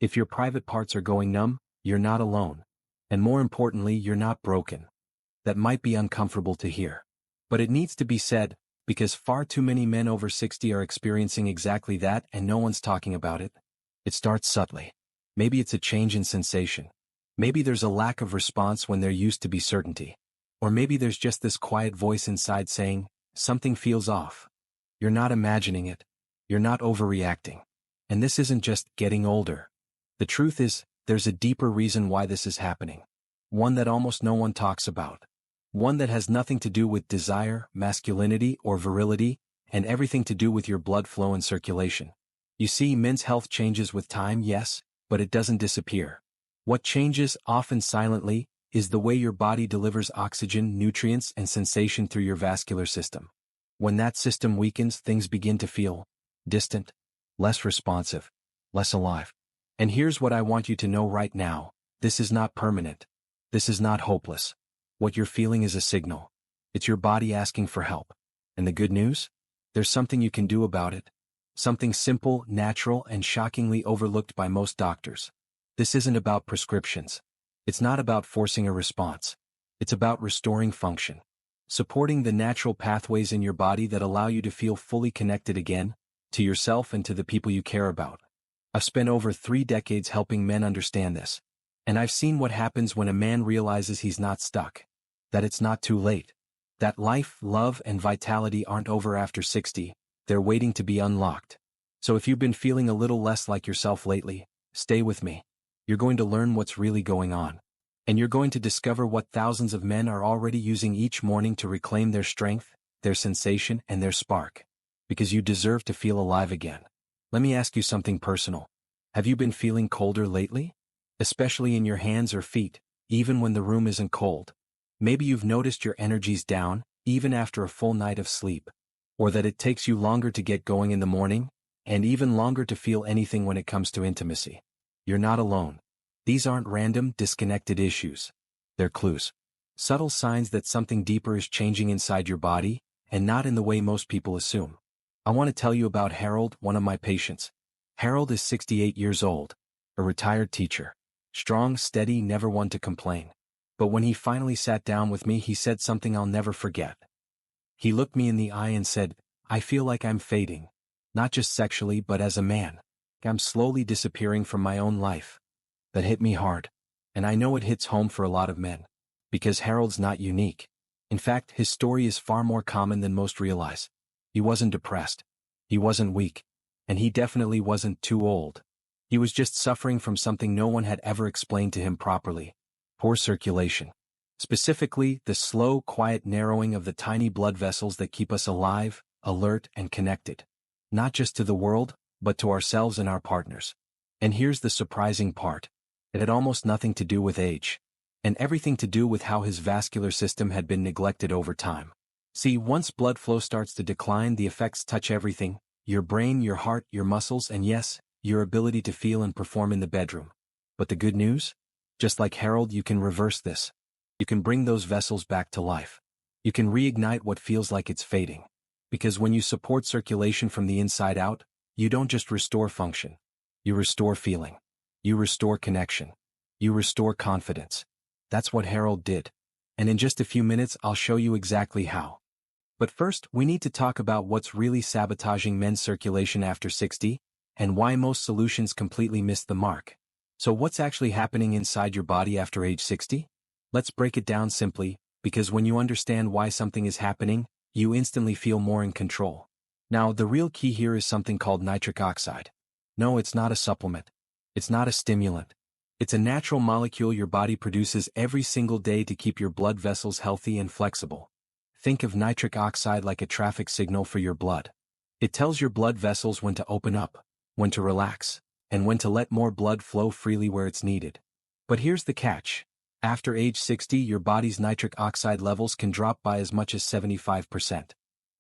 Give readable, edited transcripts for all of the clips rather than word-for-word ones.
If your private parts are going numb, you're not alone. And more importantly, you're not broken. That might be uncomfortable to hear. But it needs to be said, because far too many men over 60 are experiencing exactly that and no one's talking about it. It starts subtly. Maybe it's a change in sensation. Maybe there's a lack of response when there used to be certainty. Or maybe there's just this quiet voice inside saying, something feels off. You're not imagining it. You're not overreacting. And this isn't just getting older. The truth is, there's a deeper reason why this is happening. One that almost no one talks about. One that has nothing to do with desire, masculinity, or virility, and everything to do with your blood flow and circulation. You see, men's health changes with time, yes, but it doesn't disappear. What changes, often silently, is the way your body delivers oxygen, nutrients, and sensation through your vascular system. When that system weakens, things begin to feel distant, less responsive, less alive. And here's what I want you to know right now. This is not permanent. This is not hopeless. What you're feeling is a signal. It's your body asking for help. And the good news? There's something you can do about it. Something simple, natural, and shockingly overlooked by most doctors. This isn't about prescriptions. It's not about forcing a response. It's about restoring function. Supporting the natural pathways in your body that allow you to feel fully connected again, to yourself and to the people you care about. I've spent over 3 decades helping men understand this. And I've seen what happens when a man realizes he's not stuck. That it's not too late. That life, love, and vitality aren't over after 60, they're waiting to be unlocked. So if you've been feeling a little less like yourself lately, stay with me. You're going to learn what's really going on. And you're going to discover what thousands of men are already using each morning to reclaim their strength, their sensation, and their spark. Because you deserve to feel alive again. Let me ask you something personal. Have you been feeling colder lately? Especially in your hands or feet, even when the room isn't cold. Maybe you've noticed your energy's down, even after a full night of sleep. Or that it takes you longer to get going in the morning, and even longer to feel anything when it comes to intimacy. You're not alone. These aren't random, disconnected issues. They're clues. Subtle signs that something deeper is changing inside your body, and not in the way most people assume. I want to tell you about Harold, one of my patients. Harold is 68 years old, a retired teacher. Strong, steady, never one to complain. But when he finally sat down with me, he said something I'll never forget. He looked me in the eye and said, I feel like I'm fading. Not just sexually, but as a man. I'm slowly disappearing from my own life. That hit me hard. And I know it hits home for a lot of men. Because Harold's not unique. In fact, his story is far more common than most realize. He wasn't depressed. He wasn't weak. And he definitely wasn't too old. He was just suffering from something no one had ever explained to him properly. Poor circulation. Specifically, the slow, quiet narrowing of the tiny blood vessels that keep us alive, alert, and connected. Not just to the world, but to ourselves and our partners. And here's the surprising part. It had almost nothing to do with age. And everything to do with how his vascular system had been neglected over time. See, once blood flow starts to decline, the effects touch everything. Your brain, your heart, your muscles, and yes, your ability to feel and perform in the bedroom. But the good news? Just like Harold, you can reverse this. You can bring those vessels back to life. You can reignite what feels like it's fading. Because when you support circulation from the inside out, you don't just restore function. You restore feeling. You restore connection. You restore confidence. That's what Harold did. And in just a few minutes, I'll show you exactly how. But first, we need to talk about what's really sabotaging men's circulation after 60, and why most solutions completely miss the mark. So what's actually happening inside your body after age 60? Let's break it down simply, because when you understand why something is happening, you instantly feel more in control. Now, the real key here is something called nitric oxide. No, it's not a supplement. It's not a stimulant. It's a natural molecule your body produces every single day to keep your blood vessels healthy and flexible. Think of nitric oxide like a traffic signal for your blood. It tells your blood vessels when to open up, when to relax, and when to let more blood flow freely where it's needed. But here's the catch. After age 60, your body's nitric oxide levels can drop by as much as 75%.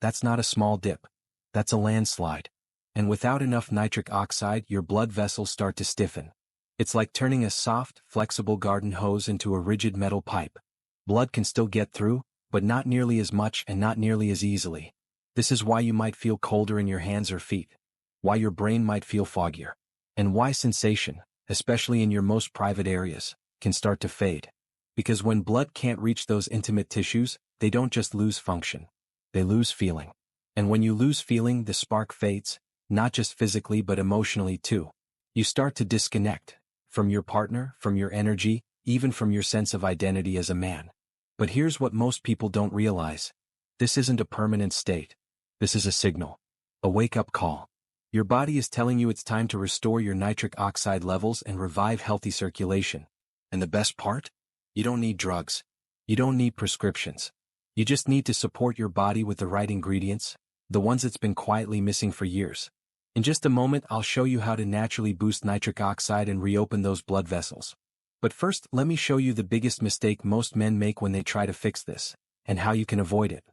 That's not a small dip. That's a landslide. And without enough nitric oxide, your blood vessels start to stiffen. It's like turning a soft, flexible garden hose into a rigid metal pipe. Blood can still get through, but not nearly as much and not nearly as easily. This is why you might feel colder in your hands or feet. Why your brain might feel foggier. And why sensation, especially in your most private areas, can start to fade. Because when blood can't reach those intimate tissues, they don't just lose function. They lose feeling. And when you lose feeling, the spark fades, not just physically but emotionally too. You start to disconnect from your partner, from your energy, even from your sense of identity as a man. But here's what most people don't realize. This isn't a permanent state. This is a signal. A wake-up call. Your body is telling you it's time to restore your nitric oxide levels and revive healthy circulation. And the best part? You don't need drugs. You don't need prescriptions. You just need to support your body with the right ingredients, the ones it's been quietly missing for years. In just a moment, I'll show you how to naturally boost nitric oxide and reopen those blood vessels. But first, let me show you the biggest mistake most men make when they try to fix this, and how you can avoid it.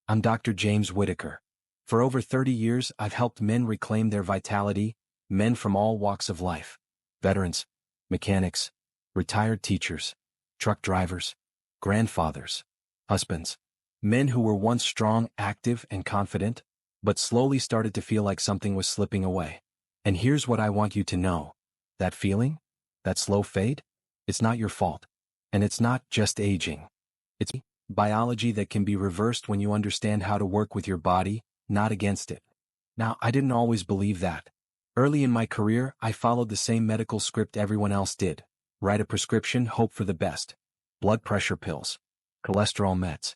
I'm Dr. James Whitaker. For over 30 years, I've helped men reclaim their vitality, men from all walks of life. Veterans, mechanics, retired teachers, truck drivers, grandfathers, husbands. Men who were once strong, active, and confident, but slowly started to feel like something was slipping away. And here's what I want you to know. That feeling? That slow fade? It's not your fault. And it's not just aging. It's biology that can be reversed when you understand how to work with your body, not against it. Now, I didn't always believe that. Early in my career, I followed the same medical script everyone else did. Write a prescription, hope for the best. Blood pressure pills. Cholesterol meds.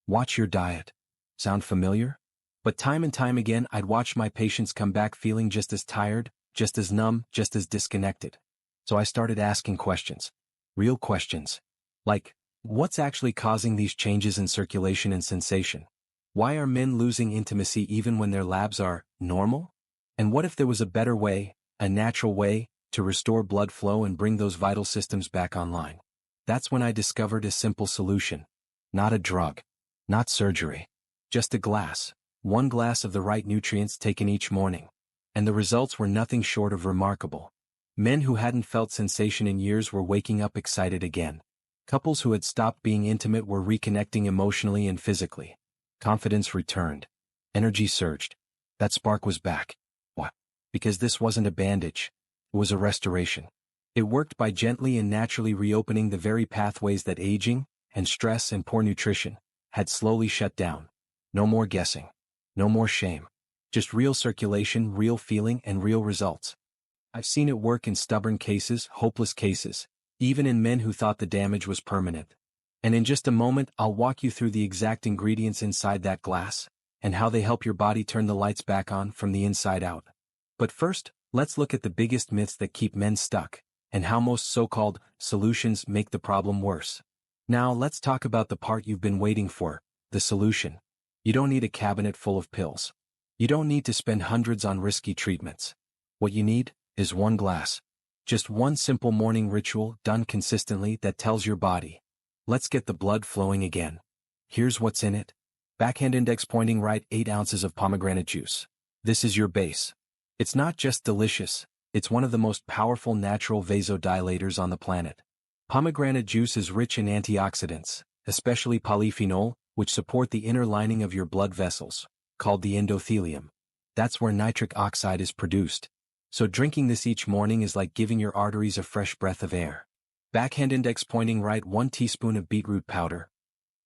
Watch your diet. Sound familiar? But time and time again, I'd watch my patients come back feeling just as tired, just as numb, just as disconnected. So I started asking questions. Real questions. Like, what's actually causing these changes in circulation and sensation? Why are men losing intimacy even when their labs are normal? And what if there was a better way, a natural way, to restore blood flow and bring those vital systems back online? That's when I discovered a simple solution. Not a drug. Not surgery. Just a glass. One glass of the right nutrients taken each morning. And the results were nothing short of remarkable. Men who hadn't felt sensation in years were waking up excited again. Couples who had stopped being intimate were reconnecting emotionally and physically. Confidence returned. Energy surged. That spark was back. Why? Because this wasn't a bandage. It was a restoration. It worked by gently and naturally reopening the very pathways that aging, and stress and poor nutrition had slowly shut down. No more guessing. No more shame. Just real circulation, real feeling, and real results. I've seen it work in stubborn cases, hopeless cases, even in men who thought the damage was permanent. And in just a moment, I'll walk you through the exact ingredients inside that glass, and how they help your body turn the lights back on from the inside out. But first, let's look at the biggest myths that keep men stuck, and how most so-called solutions make the problem worse. Now let's talk about the part you've been waiting for, the solution. You don't need a cabinet full of pills. You don't need to spend hundreds on risky treatments. What you need is one glass. Just one simple morning ritual done consistently that tells your body, let's get the blood flowing again. Here's what's in it. Backhand index pointing right, 8 ounces of pomegranate juice. This is your base. It's not just delicious, it's one of the most powerful natural vasodilators on the planet. Pomegranate juice is rich in antioxidants, especially polyphenol, which support the inner lining of your blood vessels, called the endothelium. That's where nitric oxide is produced. So drinking this each morning is like giving your arteries a fresh breath of air. Backhand index pointing right, 1 teaspoon of beetroot powder.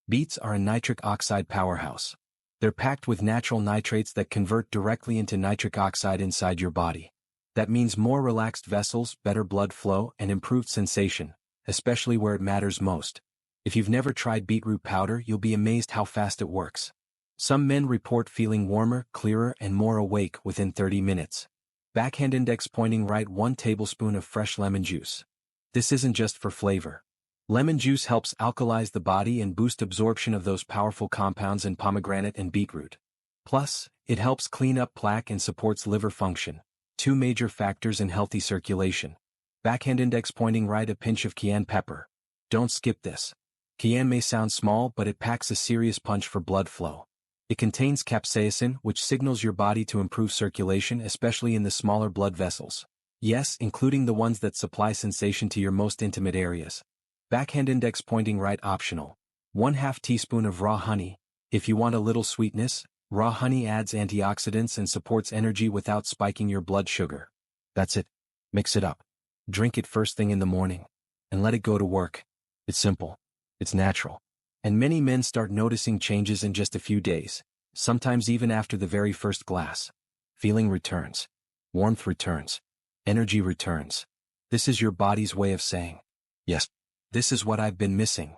Beets are a nitric oxide powerhouse. They're packed with natural nitrates that convert directly into nitric oxide inside your body. That means more relaxed vessels, better blood flow, and improved sensation, especially where it matters most. If you've never tried beetroot powder, you'll be amazed how fast it works. Some men report feeling warmer, clearer, and more awake within 30 minutes. Backhand index pointing right, 1 tablespoon of fresh lemon juice. This isn't just for flavor. Lemon juice helps alkalize the body and boost absorption of those powerful compounds in pomegranate and beetroot. Plus, it helps clean up plaque and supports liver function, 2 major factors in healthy circulation. Backhand index pointing right, a pinch of cayenne pepper. Don't skip this. Cayenne may sound small, but it packs a serious punch for blood flow. It contains capsaicin, which signals your body to improve circulation, especially in the smaller blood vessels. Yes, including the ones that supply sensation to your most intimate areas. Backhand index pointing right, optional. 1/2 teaspoon of raw honey. If you want a little sweetness, raw honey adds antioxidants and supports energy without spiking your blood sugar. That's it. Mix it up. Drink it first thing in the morning. And let it go to work. It's simple. It's natural. And many men start noticing changes in just a few days, sometimes even after the very first glass. Feeling returns. Warmth returns. Energy returns. This is your body's way of saying, yes, this is what I've been missing.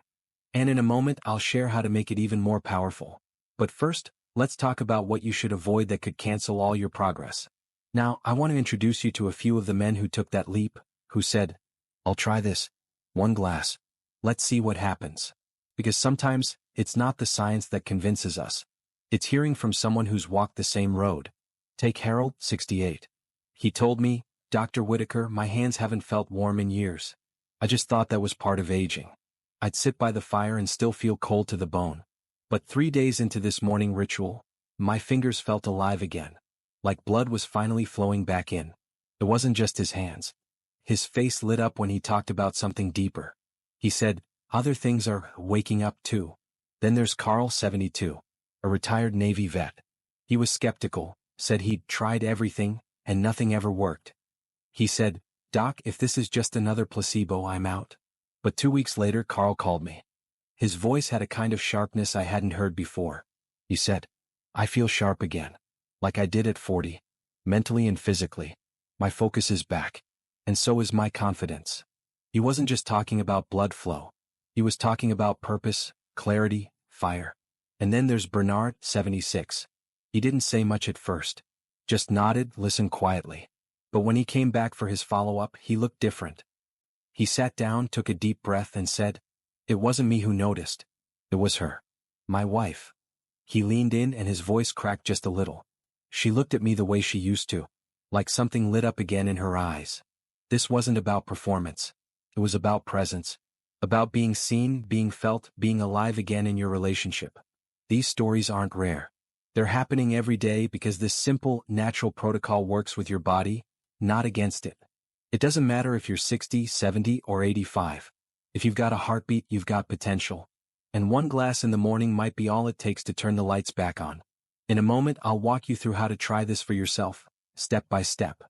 And in a moment I'll share how to make it even more powerful. But first, let's talk about what you should avoid that could cancel all your progress. Now, I want to introduce you to a few of the men who took that leap, who said, I'll try this. 1 glass. Let's see what happens. Because sometimes, it's not the science that convinces us. It's hearing from someone who's walked the same road. Take Harold, 68. He told me, Dr. Whitaker, my hands haven't felt warm in years. I just thought that was part of aging. I'd sit by the fire and still feel cold to the bone. But 3 days into this morning ritual, my fingers felt alive again. Like blood was finally flowing back in. It wasn't just his hands. His face lit up when he talked about something deeper. He said, other things are waking up too. Then there's Carl, 72, a retired Navy vet. He was skeptical, said he'd tried everything, and nothing ever worked. He said, Doc, if this is just another placebo, I'm out. But 2 weeks later, Carl called me. His voice had a kind of sharpness I hadn't heard before. He said, I feel sharp again. Like I did at 40. Mentally and physically. My focus is back. And so is my confidence. He wasn't just talking about blood flow. He was talking about purpose, clarity, fire. And then there's Bernard, 76. He didn't say much at first. Just nodded, listened quietly. But when he came back for his follow-up, he looked different. He sat down, took a deep breath and said, it wasn't me who noticed. It was her. My wife. He leaned in and his voice cracked just a little. She looked at me the way she used to. Like something lit up again in her eyes. This wasn't about performance. It was about presence. About being seen, being felt, being alive again in your relationship. These stories aren't rare. They're happening every day because this simple, natural protocol works with your body, not against it. It doesn't matter if you're 60, 70, or 85. If you've got a heartbeat, you've got potential. And 1 glass in the morning might be all it takes to turn the lights back on. In a moment, I'll walk you through how to try this for yourself, step by step.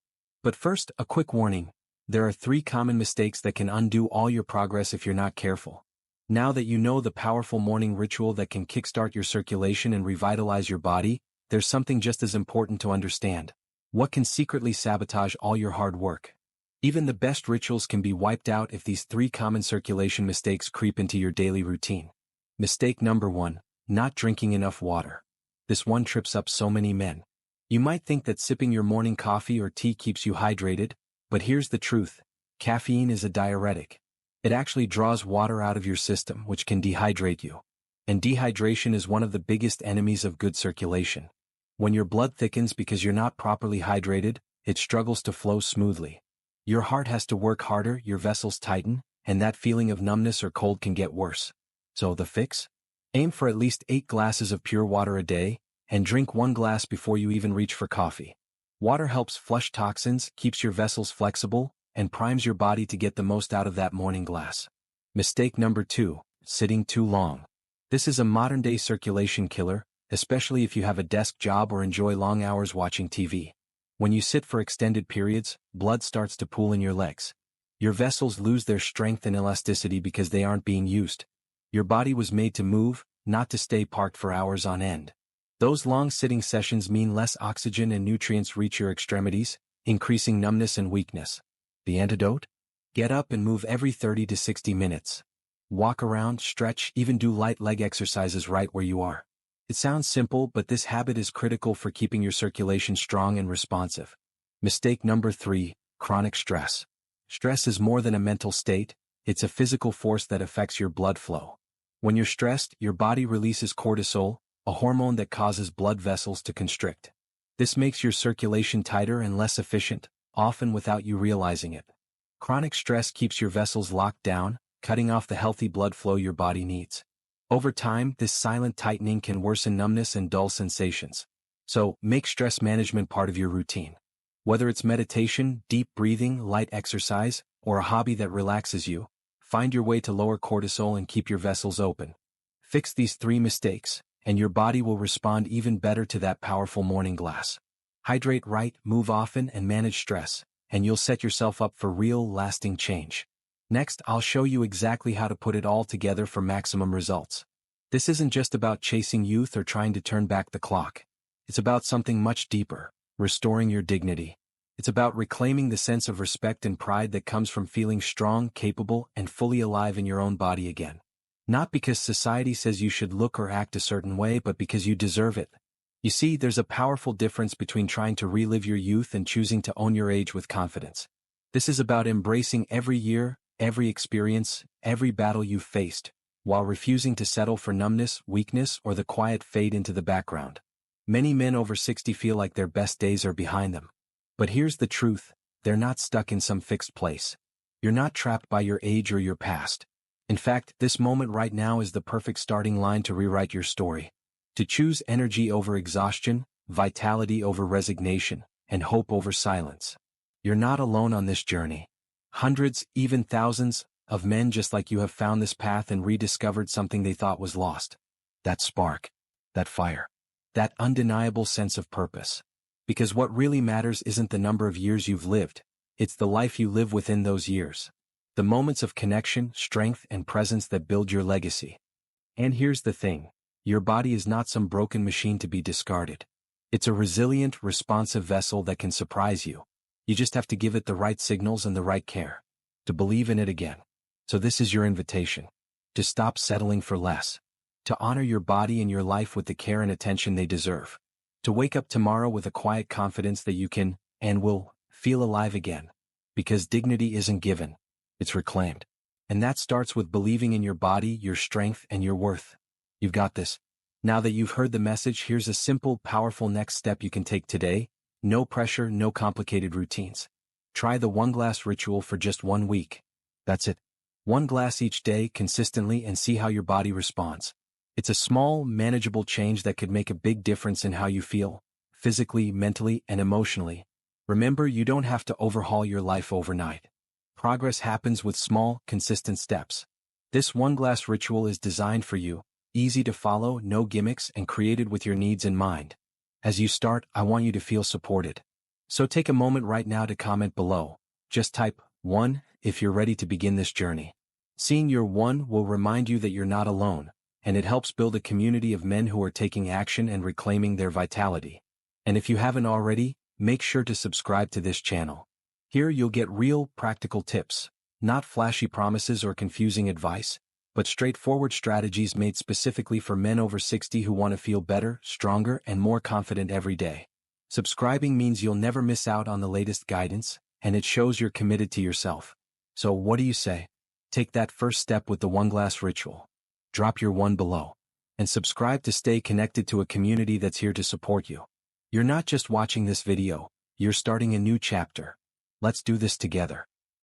But first, a quick warning. There are 3 common mistakes that can undo all your progress if you're not careful. Now that you know the powerful morning ritual that can kickstart your circulation and revitalize your body, there's something just as important to understand. What can secretly sabotage all your hard work? Even the best rituals can be wiped out if these 3 common circulation mistakes creep into your daily routine. Mistake number 1, not drinking enough water. This one trips up so many men. You might think that sipping your morning coffee or tea keeps you hydrated, but here's the truth. Caffeine is a diuretic. It actually draws water out of your system, which can dehydrate you. And dehydration is one of the biggest enemies of good circulation. When your blood thickens because you're not properly hydrated, it struggles to flow smoothly. Your heart has to work harder, your vessels tighten, and that feeling of numbness or cold can get worse. So the fix? Aim for at least 8 glasses of pure water a day, and drink 1 glass before you even reach for coffee. Water helps flush toxins, keeps your vessels flexible, and primes your body to get the most out of that morning glass. Mistake number 2, sitting too long. This is a modern-day circulation killer, especially if you have a desk job or enjoy long hours watching TV. When you sit for extended periods, blood starts to pool in your legs. Your vessels lose their strength and elasticity because they aren't being used. Your body was made to move, not to stay parked for hours on end. Those long sitting sessions mean less oxygen and nutrients reach your extremities, increasing numbness and weakness. The antidote? Get up and move every 30 to 60 minutes. Walk around, stretch, even do light leg exercises right where you are. It sounds simple, but this habit is critical for keeping your circulation strong and responsive. Mistake number 3, chronic stress. Stress is more than a mental state, it's a physical force that affects your blood flow. When you're stressed, your body releases cortisol, a hormone that causes blood vessels to constrict. This makes your circulation tighter and less efficient, often without you realizing it. Chronic stress keeps your vessels locked down, cutting off the healthy blood flow your body needs. Over time, this silent tightening can worsen numbness and dull sensations. So, make stress management part of your routine. Whether it's meditation, deep breathing, light exercise, or a hobby that relaxes you, find your way to lower cortisol and keep your vessels open. Fix these 3 mistakes, and your body will respond even better to that powerful morning glass. Hydrate right, move often, and manage stress. and you'll set yourself up for real, lasting change. Next, I'll show you exactly how to put it all together for maximum results. This isn't just about chasing youth or trying to turn back the clock. It's about something much deeper, restoring your dignity. It's about reclaiming the sense of respect and pride that comes from feeling strong, capable, and fully alive in your own body again. Not because society says you should look or act a certain way, but because you deserve it. You see, there's a powerful difference between trying to relive your youth and choosing to own your age with confidence. This is about embracing every year, every experience, every battle you've faced, while refusing to settle for numbness, weakness, or the quiet fade into the background. Many men over 60 feel like their best days are behind them. But here's the truth, they're not stuck in some fixed place. You're not trapped by your age or your past. In fact, this moment right now is the perfect starting line to rewrite your story. To choose energy over exhaustion, vitality over resignation, and hope over silence. You're not alone on this journey. Hundreds, even thousands, of men just like you have found this path and rediscovered something they thought was lost. That spark. That fire. That undeniable sense of purpose. Because what really matters isn't the number of years you've lived, it's the life you live within those years. The moments of connection, strength, and presence that build your legacy. And here's the thing, your body is not some broken machine to be discarded. It's a resilient, responsive vessel that can surprise you. You just have to give it the right signals and the right care. To believe in it again. So this is your invitation. To stop settling for less. To honor your body and your life with the care and attention they deserve. To wake up tomorrow with a quiet confidence that you can, and will, feel alive again. Because dignity isn't given. It's reclaimed. And that starts with believing in your body, your strength, and your worth. You've got this. Now that you've heard the message, here's a simple, powerful next step you can take today. No pressure, no complicated routines. Try the 1 glass ritual for just 1 week. That's it. 1 glass each day, consistently, and see how your body responds. It's a small, manageable change that could make a big difference in how you feel, physically, mentally, and emotionally. Remember, you don't have to overhaul your life overnight. Progress happens with small, consistent steps. This 1 glass ritual is designed for you, easy to follow, no gimmicks, and created with your needs in mind. As you start, I want you to feel supported. So take a moment right now to comment below. Just type 1 if you're ready to begin this journey. Seeing your 1 will remind you that you're not alone, and it helps build a community of men who are taking action and reclaiming their vitality. And if you haven't already, make sure to subscribe to this channel. Here you'll get real, practical tips, not flashy promises or confusing advice, but straightforward strategies made specifically for men over 60 who want to feel better, stronger, and more confident every day. Subscribing means you'll never miss out on the latest guidance, and it shows you're committed to yourself. So what do you say? Take that first step with the 1 glass ritual. Drop your 1 below. And subscribe to stay connected to a community that's here to support you. You're not just watching this video, you're starting a new chapter. Let's do this together.